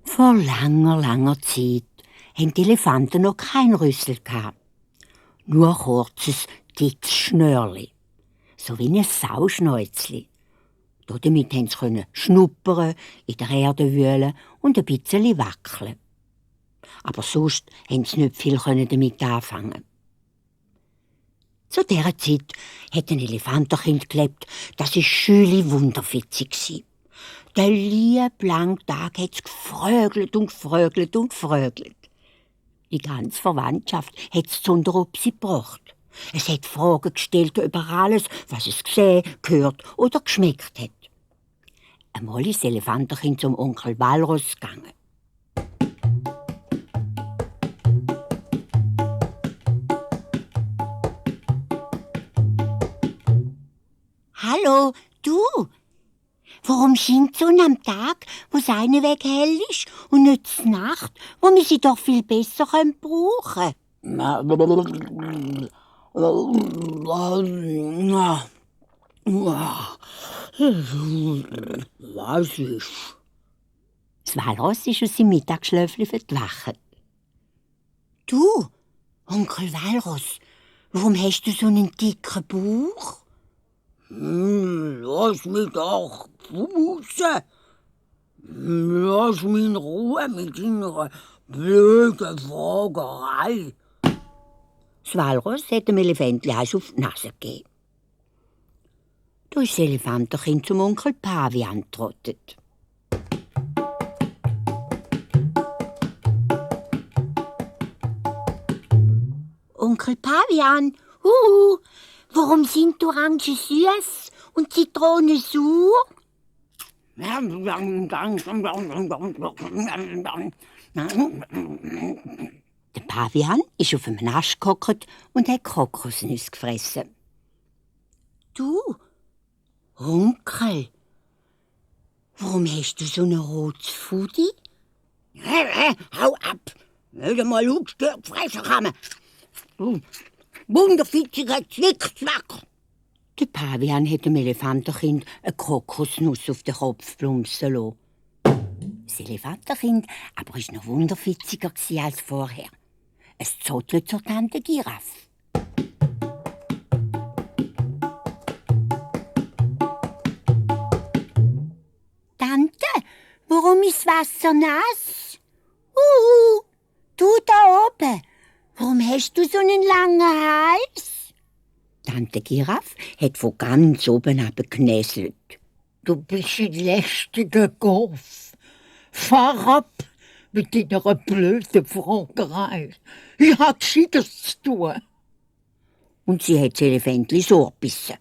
Vor langer Zeit hatten die Elefanten noch keinen Rüssel gehabt. Nur ein kurzes, dickes Schnörli. So wie ein Sauschnäuzli. Damit konnten sie schnuppern, in der Erde wühlen und ein bisschen wackeln. Aber sonst konnten sie nicht viel damit anfangen. Zu dieser Zeit hat ein Elefantenkind gelebt, das war schöne wunderfitzig. Den lieben langen Tag hat es gefrögelt und gefrögelt und gefrögelt. Die ganze Verwandtschaft hat es zu einer Opsi gebracht. Es hat Fragen gestellt über alles, was es gesehen, gehört oder geschmeckt hat. Einmal ist das Elefantenkind zum Onkel Walross gegangen. Hallo, du! Warum scheint die Sonne am Tag, wo das eine Weg hell ist, und nicht zur Nacht, wo wir sie doch viel besser brauchen können? Was ist? Das Walross ist aus seinem Mittagsschläfchen verwacht. Du, Onkel Walross, warum hast du so einen dicken Bauch? Lass mich doch raus. Lass mich in Ruhe mit deiner blöden Fragerei. Das Walross hat dem Elefantli eins auf die Nase gegeben. Da ist das Elefantenkind zum Onkel Pavian getrottet. Onkel Pavian, warum sind die Orangen süß und Zitronen sauer? Der Pavian ist auf einem Ast gehockt und hat Kokosnüsse gefressen. Du, Onkel, warum hast du so ein rotes Fudi? Hau ab! Nicht einmal ungestört fressen kann man. Wunderfitziger Zwickzwack! Der Pavian hat dem Elefantenkind eine Kokosnuss auf den Kopf plumpsen lassen. Das Elefantenkind aber war noch wunderfitziger als vorher. Es zottelt zur Tante Giraffe. Tante, warum ist das Wasser nass? Du da oben, warum hast du so einen langen Hals? Tante Giraffe hat von ganz oben abgenäselt. Du bist ein lästiger Golf. Fahr ab mit deiner blöden Fragerei. Ich habe Gescheites zu tun. Und sie hat das Elefantli so gebissen.